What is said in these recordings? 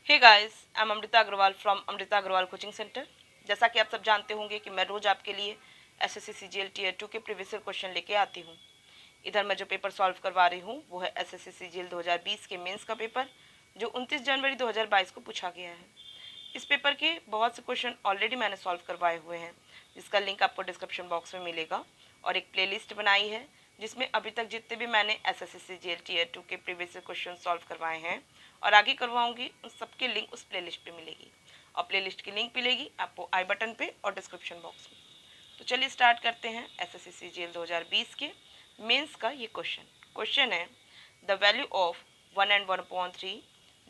Hey guys, I am Amrita Agarwal from Amrita Agarwal coaching centre. जैसा कि आप सब जानते होंगे कि मैं रोज आपके लिए एसएससी सीजीएल टीयर 2 के प्रीवियस ईयर क्वेश्चन लेके आती हूँ। इधर मैं जो पेपर सॉल्व करवा रही हूँ वो है एसएससी सीजीएल 2020 के मेंस का पेपर, जो 29 जनवरी 2022 को पूछा गया है। इस पेपर के बहुत से क्वेश्चन ऑलरेडी मैंने सॉल्व करवाए हुए हैं, जिसका लिंक आपको डिस्क्रिप्शन बॉक्स में मिलेगा, और एक प्लेलिस्ट बनाई है जिसमें अभी तक जितने भी मैंने एसएससी सीजीएल टीयर 2 के प्रीवियस क्वेश्चन सॉल्व करवाए हैं और आगे करवाऊंगी, उन सबके लिंक उस प्लेलिस्ट पे मिलेगी, और प्लेलिस्ट की लिंक मिलेगी आपको आई बटन पे और डिस्क्रिप्शन बॉक्स में। तो चलिए स्टार्ट करते हैं एसएससी सीजीएल 2020 के मेंस का ये क्वेश्चन है the value of 1 and 1/3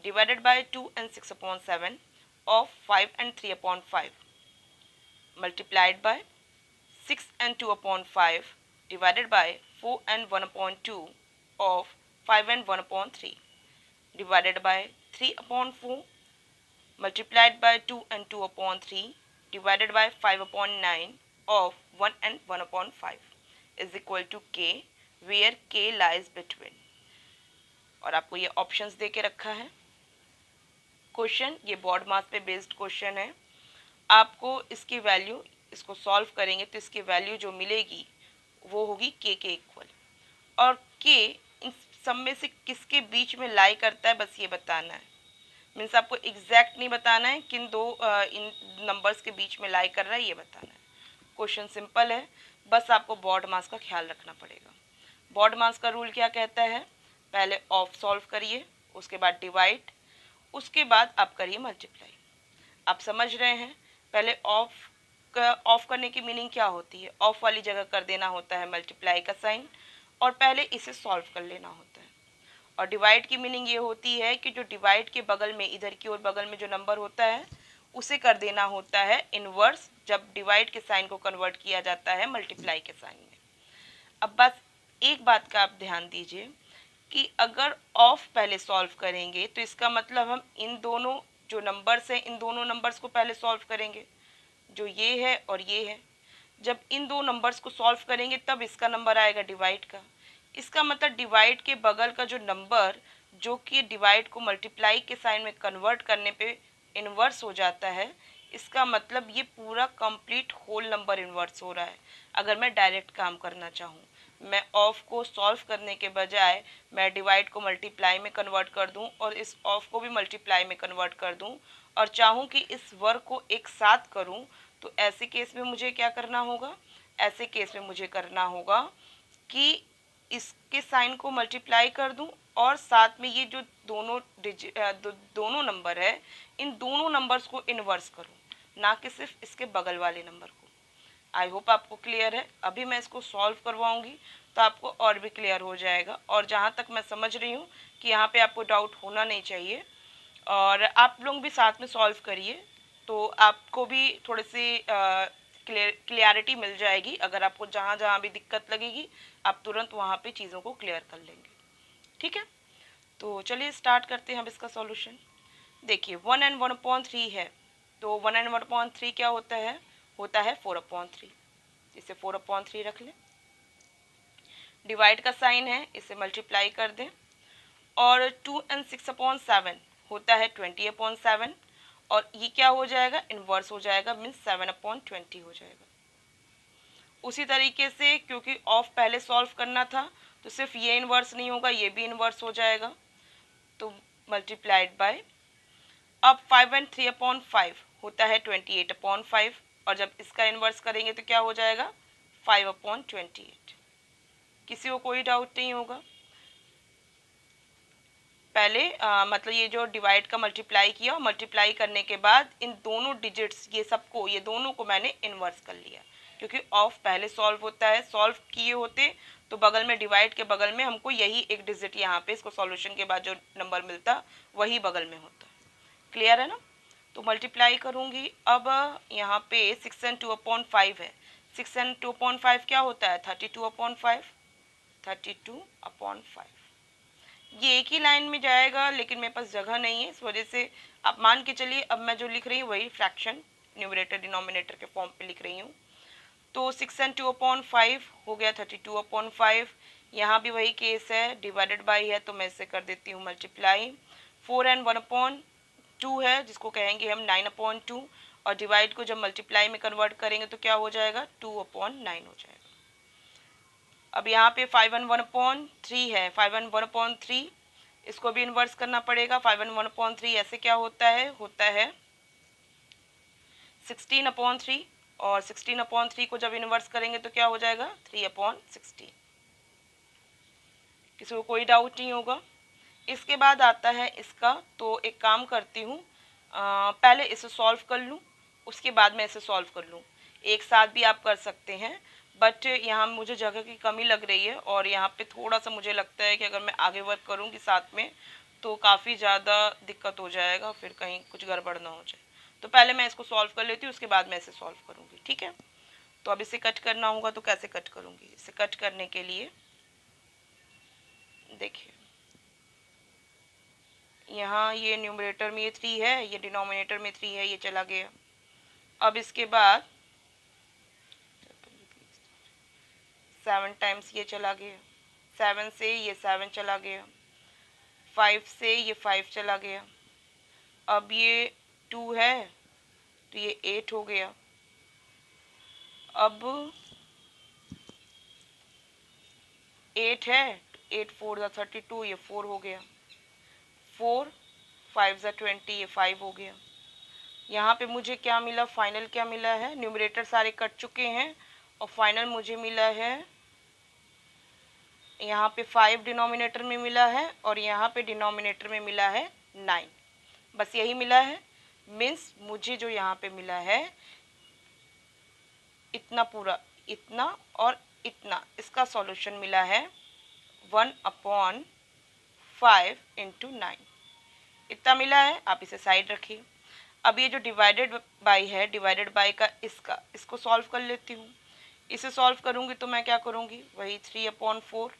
divided by 2 and 6/7 of 5 and 3/5 multiplied by 6 and 2/5 divided by 4 and 1/2 of 5 and 1/3 divided by 3/4 multiplied by 2 and 2/3 divided by 5/9 of 1 and 1/5 is equal to k where k lies between। और आपको ये options दे के रखा है। Question ये board मास पे based question है। आपको इसकी वैल्यू, इसको सॉल्व करेंगे तो इसकी वैल्यू जो मिलेगी वो होगी के इक्वल, और के इन सब में से किसके बीच में लाई करता है बस ये बताना है। मीन्स आपको एग्जैक्ट नहीं बताना है किन दो इन नंबर्स के बीच में लाई कर रहा है, ये बताना है। क्वेश्चन सिंपल है, बस आपको बॉड मास का ख्याल रखना पड़ेगा। बॉड मास का रूल क्या कहता है, पहले ऑफ सॉल्व करिए, उसके बाद डिवाइड, उसके बाद आप करिए मल्टीप्लाई। आप समझ रहे हैं, पहले ऑफ करने की मीनिंग क्या होती है, ऑफ वाली जगह कर देना होता है मल्टीप्लाई का साइन, और पहले इसे सॉल्व कर लेना होता है। और डिवाइड की मीनिंग ये होती है कि जो डिवाइड के बगल में, इधर की ओर बगल में जो नंबर होता है उसे कर देना होता है इनवर्स, जब डिवाइड के साइन को कन्वर्ट किया जाता है मल्टीप्लाई के साइन में। अब बस एक बात का आप ध्यान दीजिए कि अगर ऑफ पहले सॉल्व करेंगे तो इसका मतलब हम इन दोनों जो नंबर्स हैं इन दोनों नंबर्स को पहले सॉल्व करेंगे, जो ये है और ये है। जब इन दो नंबर्स को सॉल्व करेंगे तब इसका नंबर आएगा डिवाइड का। इसका मतलब डिवाइड के बगल का जो नंबर जो कि डिवाइड को मल्टीप्लाई के साइन में कन्वर्ट करने पे इन्वर्स हो जाता है, इसका मतलब ये पूरा कंप्लीट होल नंबर इन्वर्स हो रहा है। अगर मैं डायरेक्ट काम करना चाहूँ, मैं ऑफ को सॉल्व करने के बजाय मैं डिवाइड को मल्टीप्लाई में कन्वर्ट कर दूं और इस ऑफ को भी मल्टीप्लाई में कन्वर्ट कर दूं, और चाहूँ कि इस वर्क को एक साथ करूं, तो ऐसे केस में मुझे क्या करना होगा, ऐसे केस में मुझे करना होगा कि इसके साइन को मल्टीप्लाई कर दूं और साथ में ये जो दोनों नंबर है इन दोनों नंबर्स को इन्वर्स करूं, ना कि सिर्फ इसके बगल वाले नंबर को। आई होप आपको क्लियर है। अभी मैं इसको सॉल्व करवाऊंगी तो आपको और भी क्लियर हो जाएगा, और जहाँ तक मैं समझ रही हूँ कि यहाँ पे आपको डाउट होना नहीं चाहिए, और आप लोग भी साथ में सॉल्व करिए तो आपको भी थोड़ी सी क्लियरिटी मिल जाएगी। अगर आपको जहाँ जहाँ भी दिक्कत लगेगी आप तुरंत वहाँ पे चीज़ों को क्लियर कर लेंगे। ठीक है, तो चलिए स्टार्ट करते हैं अब इसका सॉल्यूशन। देखिए 1 and 1/3 है, तो 1 and 1/3 क्या होता है 4/3। इसे 4/3 रख लें। डिवाइड का साइन है, इसे मल्टीप्लाई कर दें, और 2 and 6/7 होता है 20/7, और ये क्या हो जाएगा इन्वर्स हो जाएगा, मीन्स 7/20 हो जाएगा। उसी तरीके से क्योंकि ऑफ पहले सॉल्व करना था तो सिर्फ ये इन्वर्स नहीं होगा, ये भी इन्वर्स हो जाएगा, तो मल्टीप्लाइड बाय, अब 5 and 3/5 होता है 28/5, और जब इसका इन्वर्स करेंगे तो क्या हो जाएगा 5/28। किसी को कोई डाउट नहीं होगा। पहले मतलब ये जो डिवाइड का मल्टीप्लाई किया, मल्टीप्लाई करने के बाद इन दोनों डिजिट्स ये दोनों को मैंने इन्वर्स कर लिया, क्योंकि ऑफ पहले सॉल्व होता है। सॉल्व किए होते तो बगल में, डिवाइड के बगल में हमको यही एक डिजिट यहाँ पे इसको सॉल्यूशन के बाद जो नंबर मिलता वही बगल में होता। क्लियर है ना। तो मल्टीप्लाई करूँगी, अब यहाँ पे 6 and 2/5 है। 6 and 2/5 क्या होता है 32/5। 32/5 ये एक ही लाइन में जाएगा, लेकिन मेरे पास जगह नहीं है, इस वजह से आप मान के चलिए अब मैं जो लिख रही हूँ वही फ्रैक्शन न्यूमरेटर डिनोमिनेटर के फॉर्म पे लिख रही हूँ। तो 6 and 2/5 हो गया 32/5। यहाँ भी वही केस है, डिवाइडेड बाई है तो मैं इसे कर देती हूँ मल्टीप्लाई। 4 and 2 है जिसको कहेंगे हम 9/2, और डिवाइड को जब मल्टीप्लाई में कन्वर्ट करेंगे तो क्या हो जाएगा 2/9 हो जाएगा। अब यहाँ पे 5 and 1/3 है, 5 and 1/3 इसको भी इन्वर्स करना पड़ेगा। 5 and 1/3 ऐसे क्या होता है 16/3, और 16/3 को जब इन्वर्स करेंगे तो क्या हो जाएगा 3/16। किसी को कोई डाउट नहीं होगा। इसके बाद आता है इसका, तो एक काम करती हूँ, पहले इसे सॉल्व कर लूँ, उसके बाद मैं इसे सॉल्व कर लूँ। एक साथ भी आप कर सकते हैं, बट यहाँ मुझे जगह की कमी लग रही है, और यहाँ पे थोड़ा सा मुझे लगता है कि अगर मैं आगे वर्क करूँगी साथ में तो काफ़ी ज़्यादा दिक्कत हो जाएगा, फिर कहीं कुछ गड़बड़ ना हो जाए। तो पहले मैं इसको सॉल्व कर लेती हूँ, उसके बाद मैं इसे सॉल्व करूँगी, ठीक है। तो अब इसे कट करना होगा, तो कैसे कट करूँगी? इसे कट करने के लिए देखिए, यहाँ ये न्यूमरेटर में ये 3 है, ये डिनोमिनेटर में 3 है, ये चला गया। अब इसके बाद 7 टाइम्स ये चला गया, 7 से ये 7 चला गया, 5 से ये 5 चला गया। अब ये 2 है तो ये 8 हो गया। अब 8 है, 8 4 ज़ा 32, ये 4 हो गया। 4 5 ज़ा 20, ये 5 हो गया। यहाँ पे मुझे क्या मिला, फाइनल क्या मिला है, न्यूमरेटर सारे कट चुके हैं, और फाइनल मुझे मिला है यहाँ पे 5 डिनोमिनेटर में मिला है, और यहाँ पे डिनोमिनेटर में मिला है 9। बस यही मिला है। मीन्स मुझे जो यहाँ पे मिला है इतना पूरा, इतना और इतना, इसका सॉल्यूशन मिला है 1/5 × 9, इतना मिला है। आप इसे साइड रखिए। अब ये जो डिवाइडेड बाई है, डिवाइडेड बाई का इसको सॉल्व कर लेती हूँ। इसे सॉल्व करूँगी तो मैं क्या करूँगी, वही 3/4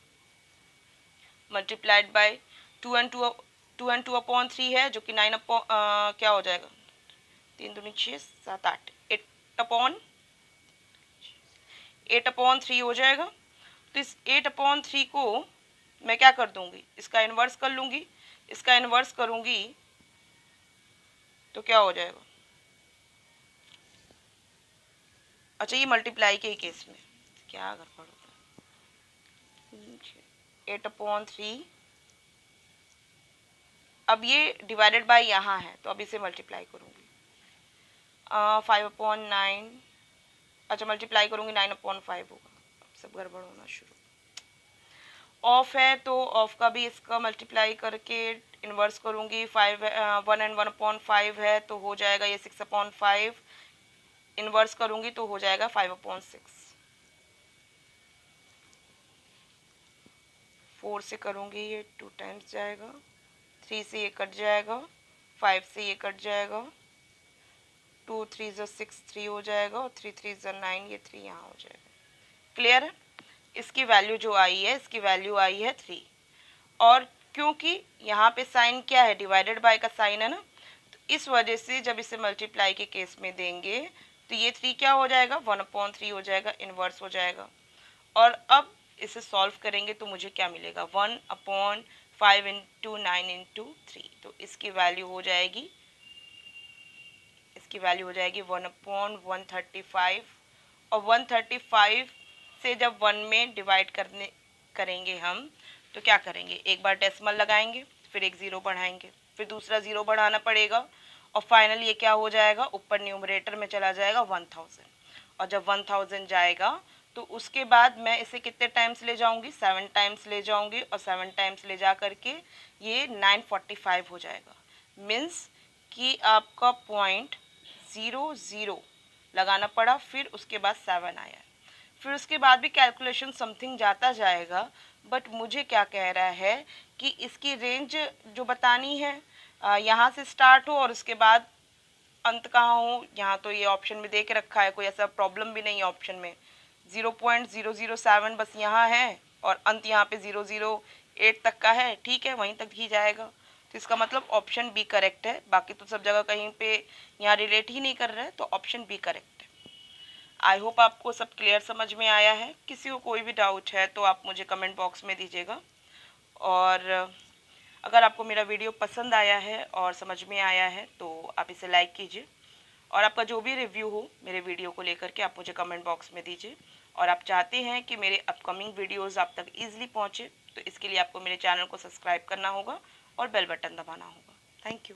मल्टीप्लाइड बाई 2 and 2/3 है, जो कि 9 क्या हो जाएगा, 3 दूनी 6 7 8, 8/3 हो जाएगा। तो इस 8/3 को मैं क्या कर दूंगी, इसका इन्वर्स कर लूँगी। इसका इन्वर्स करूँगी तो क्या हो जाएगा, अच्छा ये मल्टीप्लाई के केस में क्या गड़बड़ होता है, 8/3। अब ये डिवाइडेड बाय यहाँ है, तो अब इसे मल्टीप्लाई करूँगी 5/9, अच्छा मल्टीप्लाई करूँगी 9/5 होगा। अब सब गड़बड़ होना शुरू। ऑफ है तो ऑफ का भी इसका मल्टीप्लाई करके इन्वर्स करूँगी। 1 and 1/5 है तो हो जाएगा ये 6/5, इन्वर्स करूँगी तो हो जाएगा 5/6। 4 से करूँगी ये 2 टाइम्स जाएगा, 3 से ये कट जाएगा, 5 से ये कट जाएगा, 2 3 ज़ा 6 3 हो जाएगा, और 3 3 ज़ा 9, ये 3 यहाँ हो जाएगा। क्लियर है। इसकी वैल्यू जो आई है, इसकी वैल्यू आई है 3। और क्योंकि यहाँ पे साइन क्या है, डिवाइडेड बाय का साइन है ना, तो इस वजह से जब इसे मल्टीप्लाई के केस में देंगे तो ये 3 क्या हो जाएगा, 1/3 हो जाएगा, इन्वर्स हो जाएगा। और अब इसे सॉल्व करेंगे तो मुझे क्या मिलेगा, 1/5 × 9 × 3, तो इसकी वैल्यू हो जाएगी 1/135। और 135 से जब 1 में डिवाइड करेंगे हम तो क्या करेंगे, एक बार डेसिमल लगाएंगे, फिर एक ज़ीरो बढ़ाएंगे, फिर दूसरा ज़ीरो बढ़ाना पड़ेगा, और फाइनल ये क्या हो जाएगा, ऊपर न्यूमरेटर में चला जाएगा 1000। और जब 1000 जाएगा तो उसके बाद मैं इसे कितने टाइम्स ले जाऊंगी, 7 टाइम्स ले जाऊंगी, और 7 टाइम्स ले जा करके ये 945 हो जाएगा। मीन्स कि आपका 0.00 लगाना पड़ा, फिर उसके बाद 7 आया, फिर उसके बाद भी कैलकुलेशन समथिंग जाता जाएगा। बट मुझे क्या कह रहा है कि इसकी रेंज जो बतानी है यहाँ से स्टार्ट हो और उसके बाद अंत कहाँ हो। यहाँ तो ये ऑप्शन में दे के रखा है, कोई ऐसा प्रॉब्लम भी नहीं है ऑप्शन में। 0.007 बस यहाँ है, और अंत यहाँ पे 008 तक का है, ठीक है, वहीं तक ही जाएगा। तो इसका मतलब ऑप्शन बी करेक्ट है। बाकी तो सब जगह कहीं पे यहाँ रिलेट ही नहीं कर रहा है, तो ऑप्शन बी करेक्ट है। आई होप आपको सब क्लियर समझ में आया है। किसी को कोई भी डाउट है तो आप मुझे कमेंट बॉक्स में दीजिएगा। और अगर आपको मेरा वीडियो पसंद आया है और समझ में आया है तो आप इसे लाइक कीजिए, और आपका जो भी रिव्यू हो मेरे वीडियो को लेकर के आप मुझे कमेंट बॉक्स में दीजिए। और आप चाहते हैं कि मेरे अपकमिंग वीडियोस आप तक ईजिली पहुंचे, तो इसके लिए आपको मेरे चैनल को सब्सक्राइब करना होगा और बेल बटन दबाना होगा। Thank you.